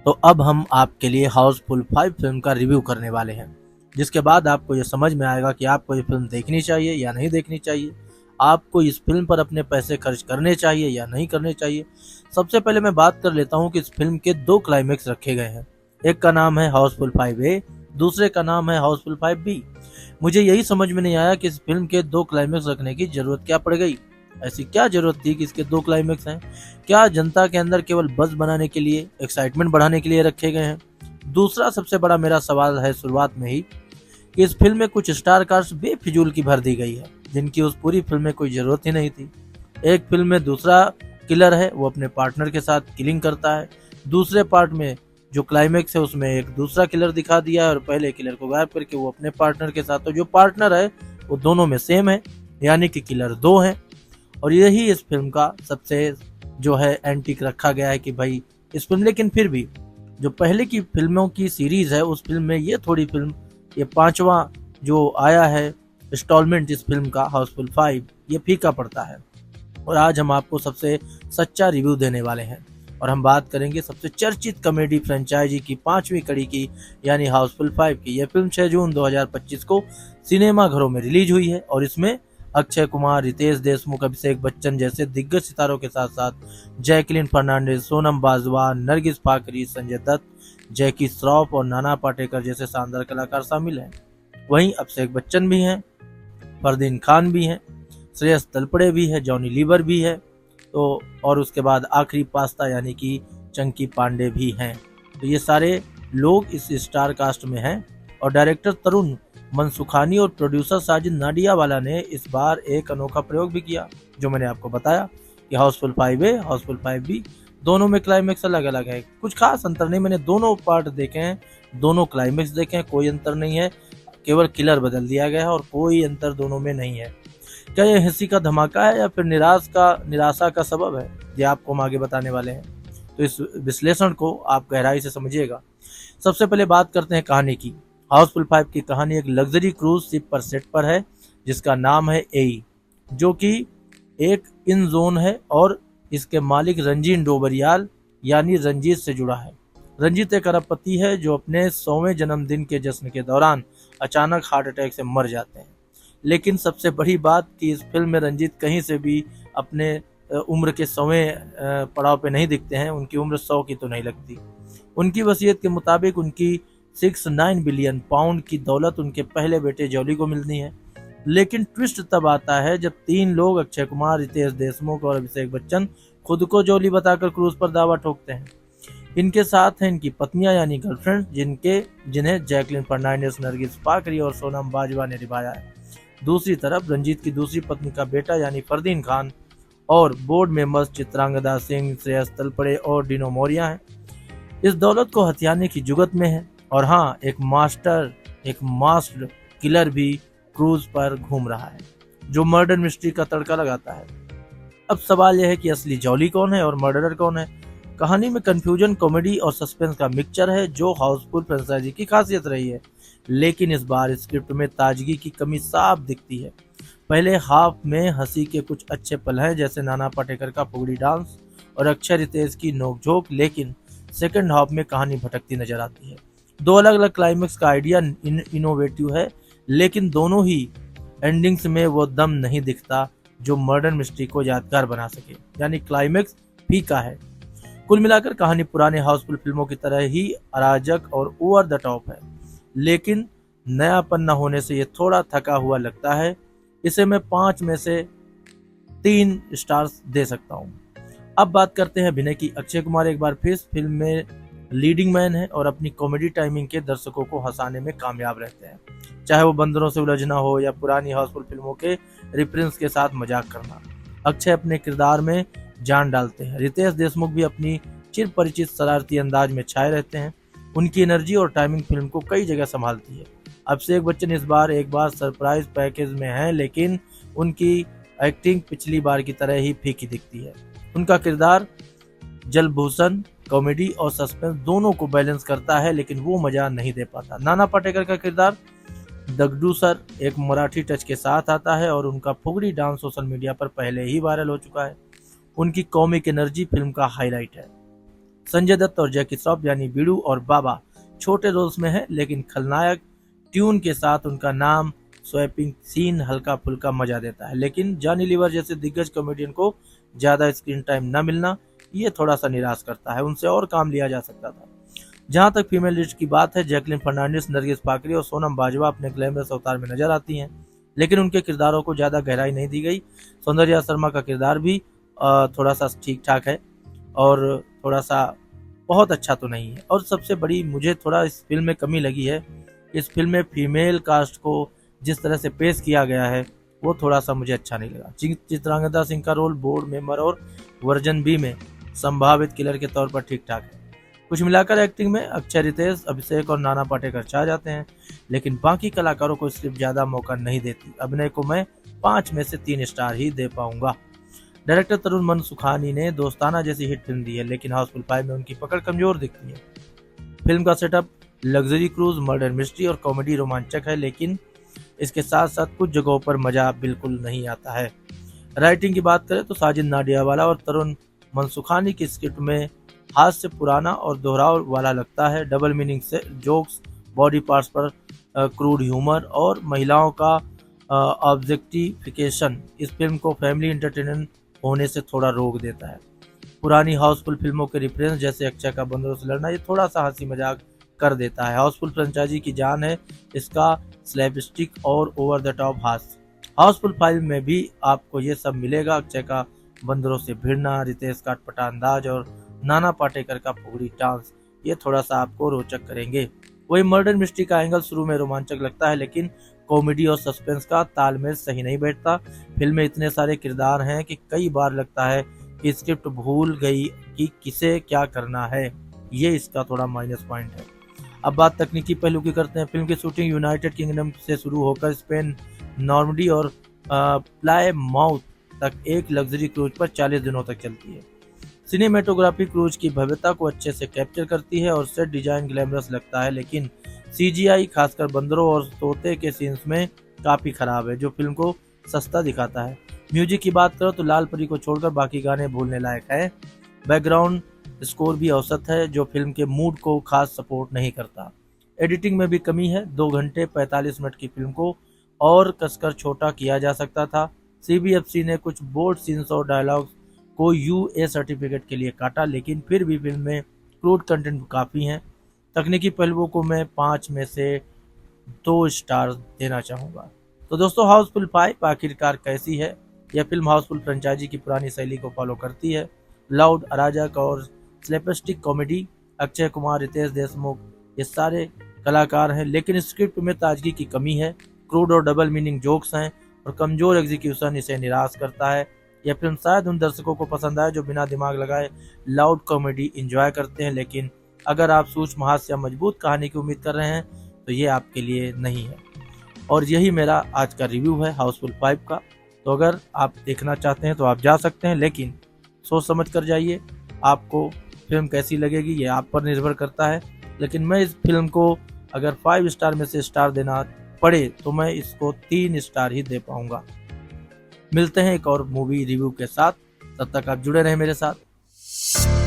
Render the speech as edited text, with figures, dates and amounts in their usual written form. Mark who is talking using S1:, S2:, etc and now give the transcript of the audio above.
S1: तो अब हम आपके लिए हाउसफुल 5 फिल्म का रिव्यू करने वाले हैं, जिसके बाद आपको ये समझ में आएगा कि आपको ये फिल्म देखनी चाहिए या नहीं देखनी चाहिए, आपको इस फिल्म पर अपने पैसे खर्च करने चाहिए या नहीं करने चाहिए। सबसे पहले मैं बात कर लेता हूँ कि इस फिल्म के 2 क्लाइमेक्स रखे गए हैं। एक का नाम है हाउसफुल 5A, दूसरे का नाम है हाउसफुल 5B। मुझे यही समझ में नहीं आया कि इस फिल्म के 2 क्लाइमेक्स रखने की जरूरत क्या पड़ गई। ऐसी क्या जरूरत थी कि इसके 2 क्लाइमेक्स हैं? क्या जनता के अंदर केवल बज़ बनाने के लिए, एक्साइटमेंट बढ़ाने के लिए रखे गए हैं? दूसरा सबसे बड़ा मेरा सवाल है शुरुआत में ही कि इस फिल्म में कुछ स्टार कास्ट बेफिजूल की भर दी गई है, जिनकी उस पूरी फिल्म में कोई जरूरत ही नहीं थी। एक फिल्म में दूसरा किलर है, वो अपने पार्टनर के साथ किलिंग करता है। दूसरे पार्ट में जो क्लाइमेक्स है उसमें एक दूसरा किलर दिखा दिया है और पहले किलर को गायब करके वो अपने पार्टनर के साथ, तो जो पार्टनर है वो दोनों में सेम है, यानी कि किलर 2 है। और यही इस फिल्म का सबसे जो है एंटीक रखा गया है कि भाई इस फिल्म, लेकिन फिर भी जो पहले की फिल्मों की सीरीज है उस फिल्म में ये थोड़ी फिल्म, ये 5वां जो आया है इंस्टॉलमेंट इस फिल्म का हाउसफुल 5, ये फीका पड़ता है। और आज हम आपको सबसे सच्चा रिव्यू देने वाले हैं और हम बात करेंगे सबसे चर्चित कॉमेडी फ्रेंचाइजी की 5वीं कड़ी की, यानी हाउसफुल 5 की। यह फिल्म 6 जून 2025 को सिनेमा घरों में रिलीज हुई है और इसमें अक्षय कुमार, रितेश देशमुख, अभिषेक बच्चन जैसे दिग्गज सितारों के साथ साथ जैकलीन फर्नांडिस, सोनम बाजवा, नरगिस फाकरी, संजय दत्त, जैकी श्रॉफ और नाना पाटेकर जैसे शानदार कलाकार शामिल हैं। वहीं अभिषेक बच्चन भी हैं, फरदीन खान भी हैं, श्रेयस तलपड़े भी है, जॉनी लीवर भी है, तो और उसके बाद आखिरी पास्ता यानी कि चंकी पांडे भी हैं। तो ये सारे लोग इस स्टार कास्ट में हैं। और डायरेक्टर तरुण मनसुखानी और प्रोड्यूसर साजिद नाडियावाला ने इस बार एक अनोखा प्रयोग भी किया, जो मैंने आपको बताया कि हाउसफुल 5A, हाउसफुल 5B दोनों में क्लाइमेक्स अलग अलग है। कुछ खास अंतर नहीं, मैंने दोनों पार्ट देखे हैं, दोनों क्लाइमेक्स देखे हैं, कोई अंतर नहीं है, केवल किलर बदल दिया गया है और कोई अंतर दोनों में नहीं है। क्या यह हंसी का धमाका है या फिर निराशा का सबब है, ये आपको हम आगे बताने वाले हैं। तो इस विश्लेषण को आप गहराई से समझिएगा। सबसे पहले बात करते हैं कहानी की। हाउसफुल 5 की कहानी एक लग्जरी क्रूज शिप पर सेट पर है, जिसका नाम है एई, जो कि एक इन जोन है और इसके मालिक रंजीन डोबरियाल यानी रंजीत से जुड़ा है। रंजीत एक अरबपति है जो अपने 100वें जन्मदिन के जश्न के दौरान अचानक हार्ट अटैक से मर जाते हैं। लेकिन सबसे बड़ी बात कि इस फिल्म में रंजीत कहीं से भी अपने उम्र के 100वें पड़ाव पे नहीं दिखते हैं, उनकी उम्र 100 की तो नहीं लगती। उनकी वसीयत के मुताबिक उनकी 69 बिलियन पाउंड की दौलत उनके पहले बेटे जॉली को मिलनी है। लेकिन ट्विस्ट तब आता है जब 3 लोग, अक्षय कुमार, रितेश देशमुख और अभिषेक बच्चन, खुद को जॉली बताकर क्रूज पर दावा ठोकते हैं। इनके साथ हैं इनकी पत्नियां यानी गर्लफ्रेंड, जिन्हें जैकलीन फर्नांडिस, नरगिस फाकरी और सोनम बाजवा ने निभाया है। दूसरी तरफ रंजीत की दूसरी पत्नी का बेटा यानी फरदीन खान और बोर्ड मेंबर्स चित्रांगदा सिंह, श्रेयस तलपड़े और डिनो मौर्या हैं। इस दौलत को हथियाने की जुगत में है। और हाँ, एक मास्टर किलर भी क्रूज पर घूम रहा है, जो मर्डर मिस्ट्री का तड़का लगाता है। अब सवाल यह है कि असली जॉली कौन है और मर्डरर कौन है। कहानी में कंफ्यूजन, कॉमेडी और सस्पेंस का मिक्सचर है, जो हाउसफुल फ्रेंचाइजी की खासियत रही है। लेकिन इस बार स्क्रिप्ट में ताजगी की कमी साफ दिखती है। पहले हाफ में हंसी के कुछ अच्छे पल हैं, जैसे नाना पाटेकर का फुगड़ी डांस और अक्षय रितेश की नोकझोंक, लेकिन सेकंड हाफ में कहानी भटकती नजर आती है। 2 अलग अलग क्लाइमेक्स का आइडिया इनोवेटिव है, लेकिन दोनों ही एंडिंग्स में वो दम नहीं दिखता जो मर्डर मिस्ट्री को यादगार बना सके, यानी क्लाइमेक्स फीका है। कुल मिलाकर कहानी पुराने हाउसफुल फिल्मों की तरह ही अराजक और ओवर द टॉप है, लेकिन नयापन न होने से ये थोड़ा थका हुआ लगता है। इसे मैं 5 में से 3 स्टार्स दे सकता हूँ। अब बात करते हैं अभिनय की। अक्षय कुमार एक बार फिर फिल्म में लीडिंग मैन है और अपनी कॉमेडी टाइमिंग के दर्शकों को हंसाने में कामयाब रहते हैं, चाहे वो बंदरों से उलझना हो या पुरानी हाउसफुल फिल्मों के रिफरेंस के साथ मजाक करना। अक्षय अपने किरदार में जान डालते हैं। रितेश देशमुख भी अपनी चिर परिचित शरारती अंदाज में छाए रहते हैं। उनकी एनर्जी और टाइमिंग फिल्म को कई जगह संभालती है। अभिषेक बच्चन इस बार एक बार सरप्राइज पैकेज में हैं, लेकिन उनकी एक्टिंग पिछली बार की तरह ही फीकी दिखती है। उनका किरदार जलभूषण कॉमेडी और सस्पेंस दोनों को बैलेंस करता है, लेकिन वो मजा नहीं दे पाता। नाना पाटेकर का किरदार दगडू सर एक मराठी टच के साथ आता है और उनका फुगड़ी डांस सोशल मीडिया पर पहले ही वायरल हो चुका है। उनकी कॉमिक एनर्जी फिल्म का हाईलाइट है। संजय दत्त और जैकी श्रॉफ यानी बीड़ू और बाबा छोटे रोल्स में है, लेकिन खलनायक ट्यून के साथ उनका नाम स्वैपिंग सीन हल्का फुल्का मजा देता है। लेकिन जॉनी लीवर जैसे दिग्गज कॉमेडियन को ज्यादा स्क्रीन टाइम न मिलना ये थोड़ा सा निराश करता है, उनसे और काम लिया जा सकता था। जहां तक फीमेल लीड की बात है, जैकलिन फर्नांडिस, नरगिस फाकरी और सोनम बाजवा अपने ग्लैमरस अवतार में नजर आती हैं, लेकिन उनके किरदारों को ज्यादा गहराई नहीं दी गई। सौंदर्या शर्मा का किरदार भी थोड़ा सा ठीक ठाक है और थोड़ा सा बहुत अच्छा तो नहीं है। और सबसे बड़ी मुझे थोड़ा इस फिल्म में कमी लगी है, इस फिल्म में फीमेल कास्ट को जिस तरह से पेश किया गया है वो थोड़ा सा मुझे अच्छा नहीं लगा। चित्रांगदा सिंह का रोल बोर्ड मेंबर और वर्जन बी में संभावित किलर के तौर पर ठीक ठाक है। कुछ मिलाकर एक्टिंग में अक्षय, रितेश, अभिषेक और नाना पाटेकर छा जाते हैं, लेकिन बाकी कलाकारों को स्क्रिप्ट ज्यादा मौका नहीं देती। अभिनय को मैं 5 में से 3 स्टार ही दे पाऊंगा। डायरेक्टर तरुण मनसुखानी ने दोस्ताना जैसी हिट फिल्म दी है, लेकिन हाउसफुल 5 में उनकी पकड़ कमजोर दिखती है। फिल्म का setup luxury cruise, murder mystery और कॉमेडी रोमांचक है, लेकिन इसके साथ साथ कुछ जगहों पर मजा बिल्कुल नहीं आता है। राइटिंग की बात करें तो साजिद नाडियावाला और तरुण मनसुखानी की स्क्रिप्ट में हास्य पुराना और दोहराव वाला लगता है। डबल मीनिंग से जोक्स, बॉडी पार्ट्स पर क्रूड ह्यूमर और महिलाओं का ऑब्जेक्टिफिकेशन इस फिल्म को फैमिली एंटरटेनमेंट होने से थोड़ा रोक देता है। पुरानी हाउसफुल फिल्मों के रेफरेंस जैसे अक्षय का बंदरों से लड़ना ये थोड़ा सा हंसी मजाक कर देता है। हाउसफुल फ्रेंचाइजी की जान है इसका स्लैपस्टिक और ओवर द टॉप हास्य। हाउसफुल 5 में भी आपको ये सब मिलेगा। अक्षय का बंदरों से भिड़ना, रितेश का अटपटा अंदाज और नाना पाटेकर का फुगड़ी डांस ये थोड़ा सा आपको रोचक करेंगे। वही मर्डर मिस्ट्री का एंगल शुरू में रोमांचक लगता है, लेकिन कॉमेडी और सस्पेंस का तालमेल सही नहीं बैठता। फिल्म में इतने सारे किरदार हैं कि कई बार लगता है कि स्क्रिप्ट भूल गई कि किसे क्या करना है। ये इसका थोड़ा माइनस पॉइंट है। अब बात तकनीकी पहलू की करते हैं। फिल्म की शूटिंग यूनाइटेड किंगडम से शुरू होकर स्पेन, नॉर्मडी और प्लायमाउथ तक एक लग्जरी क्रूज पर 40 दिनों तक चलती है। सिनेमेटोग्राफी क्रूज की भव्यता को अच्छे से कैप्चर करती है और सेट डिजाइन ग्लैमरस लगता है, लेकिन सीजीआई खासकर बंदरों और तोते के सीन्स में काफी खराब है, जो फिल्म को सस्ता दिखाता है। म्यूजिक की बात करो तो लाल परी को छोड़कर बाकी गाने भूलने लायक है। बैकग्राउंड स्कोर भी औसत है, जो फिल्म के मूड को खास सपोर्ट नहीं करता। एडिटिंग में भी कमी है। 2 घंटे 45 मिनट की फिल्म को और कसकर छोटा किया जा सकता था। सीबीएफसी ने कुछ बोल्ड सीन्स और डायलॉग्स को यूए सर्टिफिकेट के लिए काटा, लेकिन फिर भी फिल्म में क्रूड कंटेंट काफी हैं। तकनीकी पहलुओं को मैं 5 में से 2 स्टार देना चाहूंगा। तो दोस्तों, हाउसफुल 5 आखिरकार कैसी है? यह फिल्म हाउसफुल फ्रेंचाइजी की पुरानी शैली को फॉलो करती है। लाउड, अराजक और स्लैपस्टिक कॉमेडी। अक्षय कुमार, रितेश देशमुख ये सारे कलाकार हैं, लेकिन स्क्रिप्ट में ताजगी की कमी है। क्रूड और डबल मीनिंग जोक्स हैं और कमजोर एग्जीक्यूशन इसे निराश करता है। यह फिल्म शायद उन दर्शकों को पसंद आए जो बिना दिमाग लगाए लाउड कॉमेडी एंजॉय करते हैं, लेकिन अगर आप सूक्ष्म हास्य या मजबूत कहानी की उम्मीद कर रहे हैं तो ये आपके लिए नहीं है। और यही मेरा आज का रिव्यू है हाउसफुल 5 का। तो अगर आप देखना चाहते हैं तो आप जा सकते हैं, लेकिन सोच समझ कर जाइए। आपको फिल्म कैसी लगेगी ये आप पर निर्भर करता है, लेकिन मैं इस फिल्म को अगर 5 स्टार में से स्टार देना पड़े तो मैं इसको 3 स्टार ही दे पाऊंगा। मिलते हैं एक और मूवी रिव्यू के साथ, तब तक आप जुड़े रहें मेरे साथ।